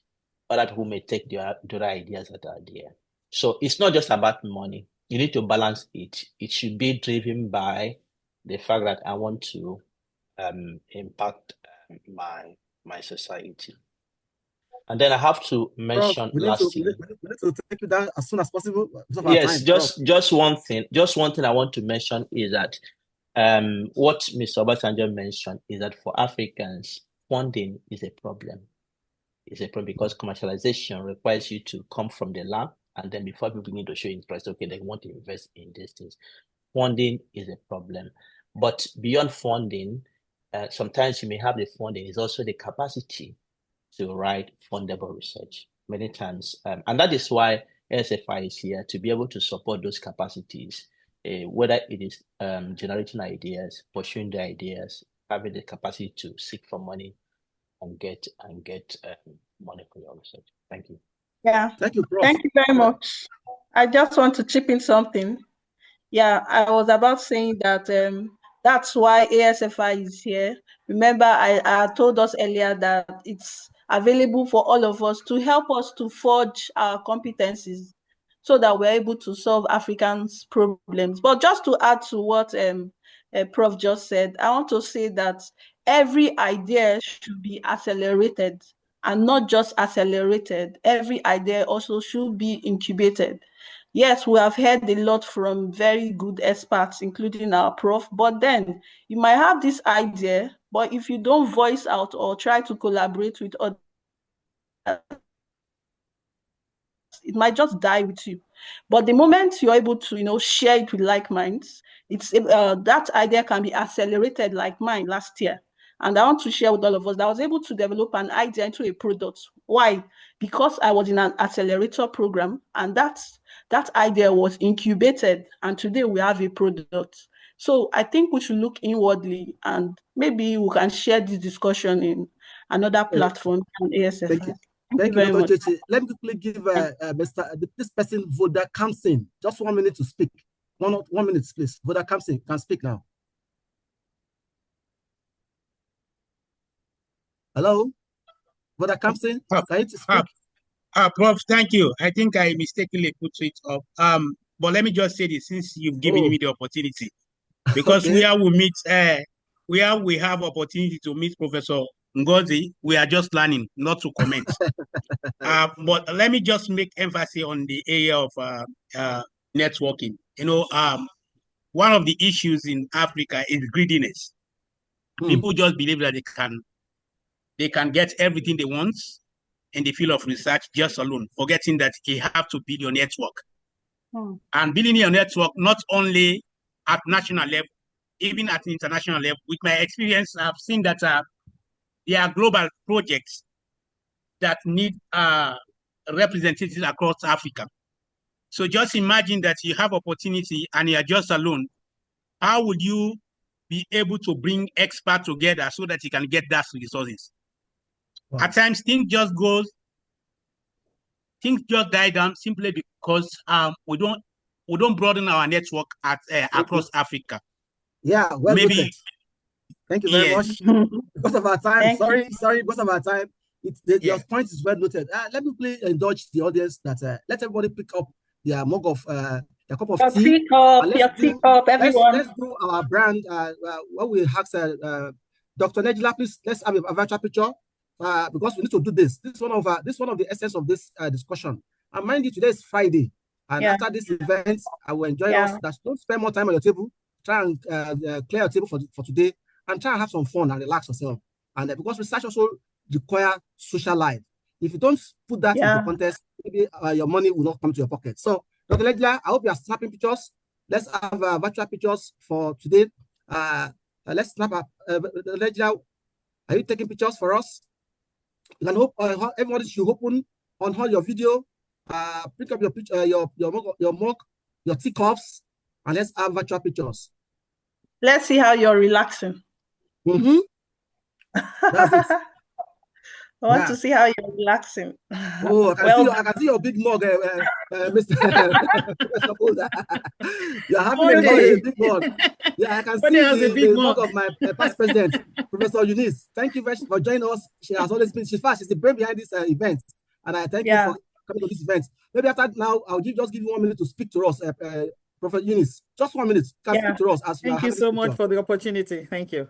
other people may take the other ideas that are there. So it's not just about money. You need to balance it. It should be driven by the fact that I want to impact my society. And then I have to mention lastly. We need to take you down as soon as possible. Yes, just one thing. Just one thing I want to mention is that what Mr. Obasanjo mentioned is that for Africans, funding is a problem. It's a problem because commercialization requires you to come from the lab, and then before people need to show interest, okay, they want to invest in these things. Funding is a problem. But beyond funding, sometimes you may have the funding, it's also the capacity to write fundable research many times. And that is why ASFI is here, to be able to support those capacities, whether it is generating ideas, pursuing the ideas, having the capacity to seek for money and get money for your research. Thank you. Yeah. Thank you, Prof. Thank you very much. I just want to chip in something. Yeah, I was about saying that that's why ASFI is here. Remember, I told us earlier that it's available for all of us to help us to forge our competencies so that we're able to solve Africans' problems. But just to add to what Prof just said, I want to say that every idea should be accelerated, and not just accelerated. Every idea also should be incubated. Yes, we have heard a lot from very good experts, including our prof, but then you might have this idea, but if you don't voice out or try to collaborate with others, it might just die with you. But the moment you're able to, share it with like minds, that idea can be accelerated like mine last year. And I want to share with all of us that I was able to develop an idea into a product. Why? Because I was in an accelerator program, and that idea was incubated, and today we have a product. So I think we should look inwardly, and maybe we can share this discussion in another platform on ASFI. Thank you. Thank you very much. Dr. Chechi. Let me quickly give this person, Voda Kamsin, just 1 minute to speak. 1 minute, please. Voda Kamsin can speak now. Hello? Voda Kamsin, can you speak? Prof, thank you. I think I mistakenly put it up. But let me just say this, since you've given me the opportunity, because Okay. where we meet, where we have opportunity to meet Professor Ngozi, we are just learning, not to comment. But let me just make emphasis on the area of networking. One of the issues in Africa is greediness. People just believe that they can get everything they want in the field of research just alone, forgetting that you have to build your network. And building your network not only at national level, even at international level. With my experience, I've seen that there are global projects that need representatives across Africa. So just imagine that you have opportunity and you are just alone. How would you be able to bring experts together so that you can get that resources? Wow. At times, things just die down simply because we don't broaden our network across Africa. Yeah, well noted. Thank you very much. Because of our time, sorry, because of our time, your point is well noted. Let me please indulge the audience that let everybody pick up their mug of their cup of tea. Pick up, everyone. Let's do our brand. What we ask Dr. Nejla, please, let's have a virtual picture because we need to do this. This is one of the essence of this discussion. And mind you, today is Friday. And after this event, I will enjoy us. Don't spend more time on your table. Try and clear your table for today and try and have some fun and relax yourself. And because research also require social life. If you don't put that in the contest, maybe your money will not come to your pocket. So, Dr. Nejla, I hope you are snapping pictures. Let's have virtual pictures for today. Let's snap up. Nejla, are you taking pictures for us? You can hope everybody should open on your video. Pick up your picture, your mug, your teacups, and let's have virtual pictures. Let's see how you're relaxing. That's it. I want to see how you're relaxing. Oh, I can see your big mug, Mr. You're having a big mug. Yeah, I can see the mug of my past president, Professor Eunice. Thank you very much for joining us. She has always been, she's the brain behind this event. And I thank you for coming to this event. Maybe after now, I'll just give you 1 minute to speak to us, Professor Eunice. Just 1 minute. You can speak to us. Thank you so much for the opportunity. Thank you.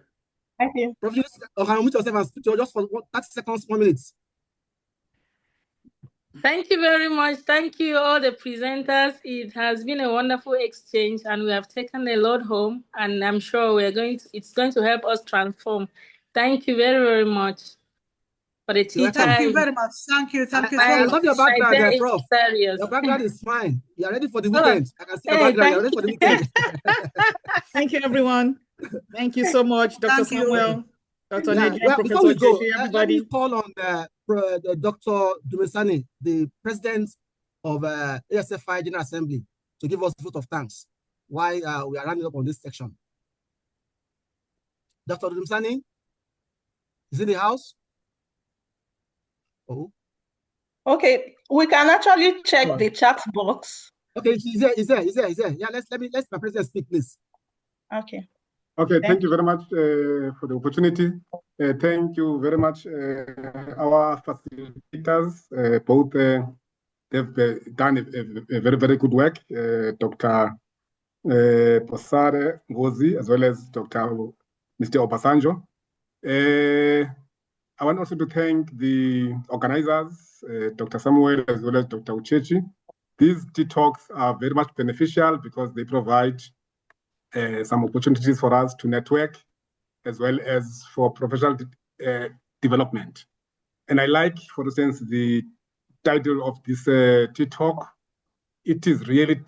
Thank you. Prof. Eunice, unmute yourself and speak to us just for 30 seconds, 1 minute. Thank you very much. Thank you, all the presenters. It has been a wonderful exchange, and we have taken a lot home, and I'm sure it's going to help us transform. Thank you very, very much for the tea time. Thank you very much. Thank you. Thank you so I much. love your background, Prof. Serious. Your background is fine. You're ready for the weekend. I can see your background. You're ready for the weekend. Thank you, everyone. Thank you so much, Dr. Samuel, Dr. Nejla, Well, before we Professor go, JJ, everybody. let me call on Dr. Dumisani, the president of ASFI General Assembly, to give us a vote of thanks while we are running up on this section. Dr. Dumisani is in the house. Oh. Okay, we can actually check the chat box. Okay, he's there. Yeah, let my president speak, please. Okay. Okay, thank you very much for the opportunity. Thank you very much, our facilitators. Both they've done a very, very good work. Dr. Posare Ngozi, as well as Dr. Mr. Obasanjo. I want also to thank the organizers, Dr. Samuel, as well as Dr. Uchechi. These tea talks are very much beneficial because they provide some opportunities for us to network, as well as for professional development. And I like, for instance, the title of this tea talk. It is really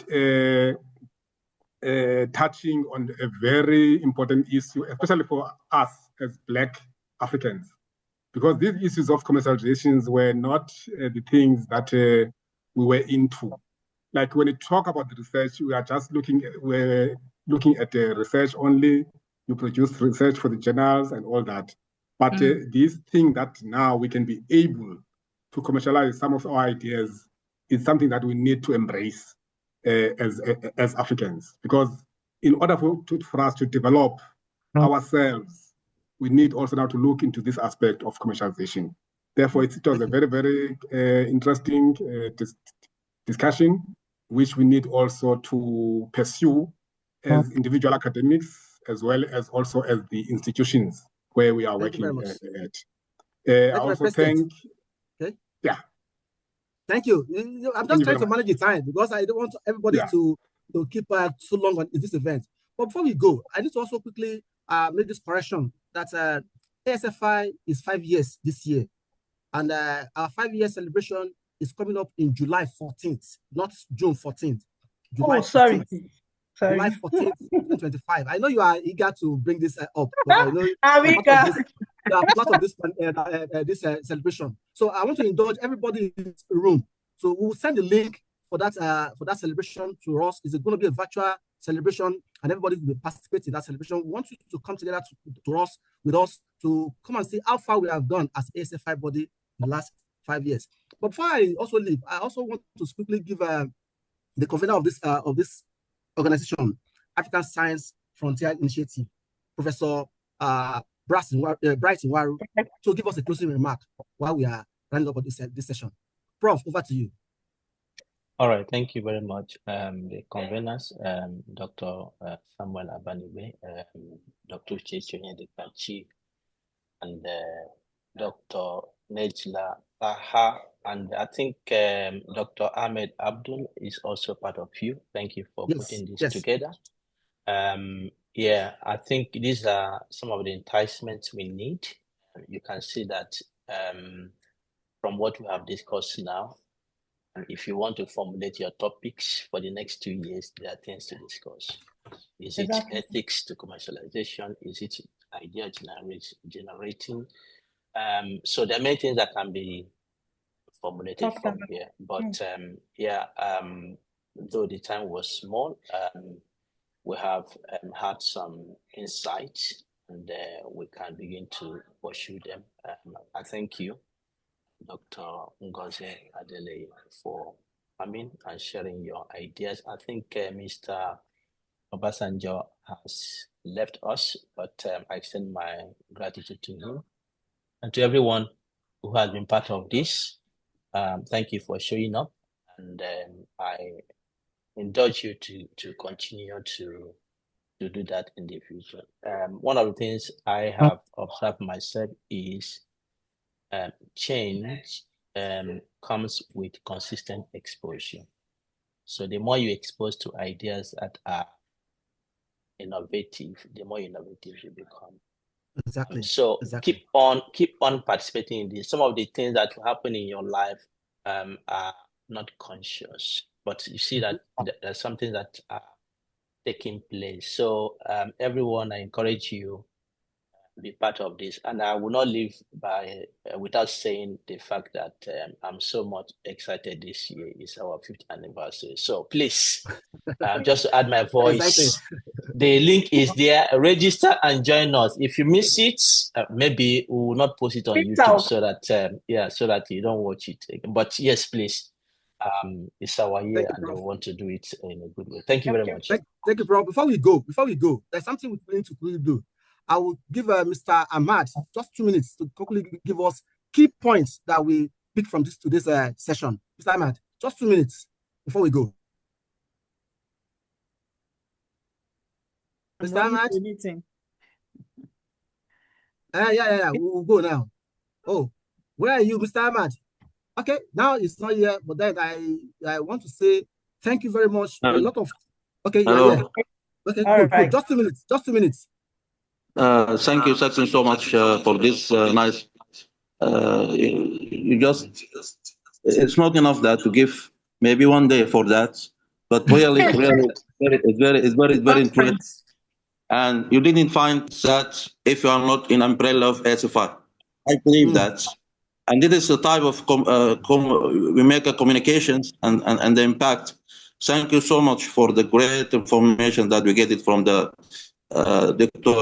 touching on a very important issue, especially for us as Black Africans, because these issues of commercializations were not the things that we were into. Like when you talk about the research, we're looking at the research only. You produce research for the journals and all that. But this thing that now we can be able to commercialize some of our ideas is something that we need to embrace as Africans. Because in order for us to develop ourselves, we need also now to look into this aspect of commercialization. Therefore, it was a very, very interesting discussion, which we need also to pursue as individual academics, as well as also as the institutions where we are working at. I also thank. Okay. Yeah. Thank you. I'm just trying to manage the time because I don't want everybody to keep so long on this event. But before we go, I need to also quickly make this correction that ASFI is 5 years this year. And our 5-year celebration is coming up in July 14th, not June 14th. July 14th. July 14th, 2025. I know you are eager to bring this up because I know you are part of this celebration. So I want to indulge everybody in this room. So we will send the link for that celebration to us. It's going to be a virtual celebration, and everybody will participate in that celebration. We want you to come together with us to come and see how far we have gone as ASFI body in the last 5 years. But before I also leave, I also want to quickly give the convener of this organization, African Science Frontier Initiative, Professor Bright Waru, to give us a closing remark while we are running up on this session. Prof, over to you. All right, thank you very much. The conveners, Dr. Samuel Abanibe, Dr. Uchechi Onyedikachi, and Dr. Nejla Taha, and I think Dr. Ahmed Abdul is also part of you. Thank you for putting this together. Yeah, I think these are some of the enticements we need. You can see that from what we have discussed now, and if you want to formulate your topics for the next 2 years, there are things to discuss. Is it ethics to commercialization? Is it idea generating? So there are many things that can be formulated from here. But though the time was small, we have had some insights, and we can begin to pursue them. I thank you, Dr. Ngozi Adele, for coming and sharing your ideas. I think Mr. Obasanjo has left us, but I extend my gratitude to him and to everyone who has been part of this. Thank you for showing up, and I indulge you to continue to do that in the future. One of the things I have observed myself is change comes with consistent exposure. So the more you expose to ideas that are innovative, the more innovative you become. Exactly. So keep on participating in this. Some of the things that will happen in your life are not conscious, but you see that there's something that are taking place. So everyone, I encourage you to be part of this, and I will not leave by without saying the fact that I'm so much excited. This year is our 5th anniversary. So please, just to add my voice. The link is there. Register and join us. If you miss it, maybe we will not post it on YouTube so that so that you don't watch it again. But yes, please. It's our year, and we want to do it in a good way. Thank you very much. Thank you, bro. Before we go, there's something we need to quickly do. I will give Mr. Ahmad just 2 minutes to quickly give us key points that we pick from today's session. Mr. Ahmad, just 2 minutes before we go. Mr. Ahmad? Yeah. We'll go now. Oh, where are you, Mr. Ahmad? Okay, now it's not here, but then I want to say thank you very much. A lot of hello. Okay, good. Just 2 minutes. Just 2 minutes. Thank you, Saxon, so much for this nice. You just, it's not enough that to give maybe one day for that, but really, it's very interesting. And you didn't find that if you are not in umbrella of ASFI. I believe that. And this is the type of we make a communications and the impact. Thank you so much for the great information that we get it from the Dr.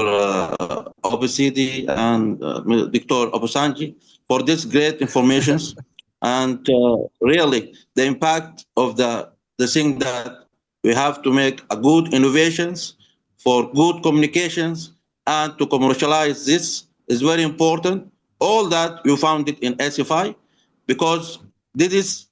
Obesidi and Dr. Obasanji for this great information. And really, the impact of the thing that we have to make a good innovations for good communications and to commercialize this is very important. All that you found it in ASFI, because this is,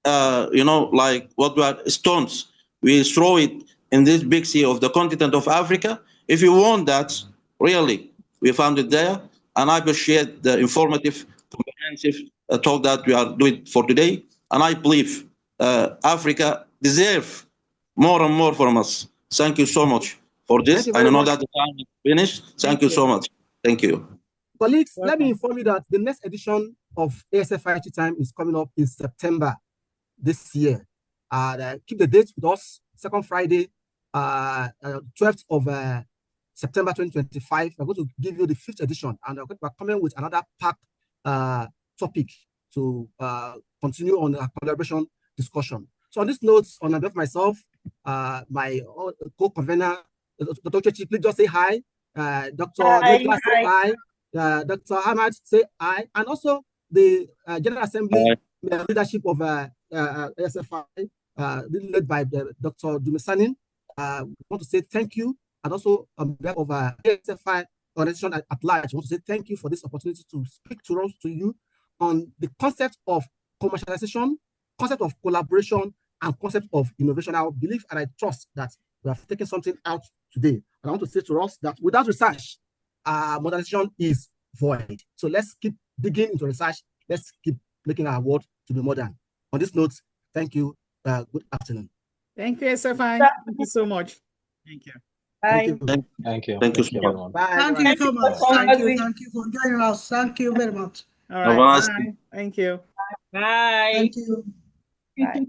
like what we are stones. We throw it in this big sea of the continent of Africa. If you want that, really, we found it there. And I appreciate the informative, comprehensive talk that we are doing for today. And I believe Africa deserves more and more from us. Thank you so much for this. I know that the time is finished. Thank you so much. Thank you. Colleagues, let me inform you that the next edition of ASFI Time is coming up in September this year. Keep the date with us, second Friday, 12th of September 2025. We're going to give you the 5th edition, and we're coming with another packed topic to continue on our collaboration discussion. So on this note, on behalf of myself, my co-convener, Dr. Chief, please just say hi. Dr. Nejla, say hi. Dr. Ahmad, say hi. And also the General Assembly leadership of ASFI, led by Dr. Dumisanin. We want to say thank you. And also on behalf of ASFI organization at large, I want to say thank you for this opportunity to speak to you on the concept of commercialization, concept of collaboration, and concept of innovation. I believe and I trust that we have taken something out today. And I want to say to us that without research, modernization is void. So let's keep digging into research. Let's keep making our world to be modern. On this note, thank you. Good afternoon. Thank you, ASFI. Thank you so much. Thank you. Thank you. Thank you. Thank you Thank you, so much. everyone. Bye. Thank you so much. Thank you for joining us. Thank you very much. All Have a right. nice Bye. Thank you. Bye. Thank you. Bye.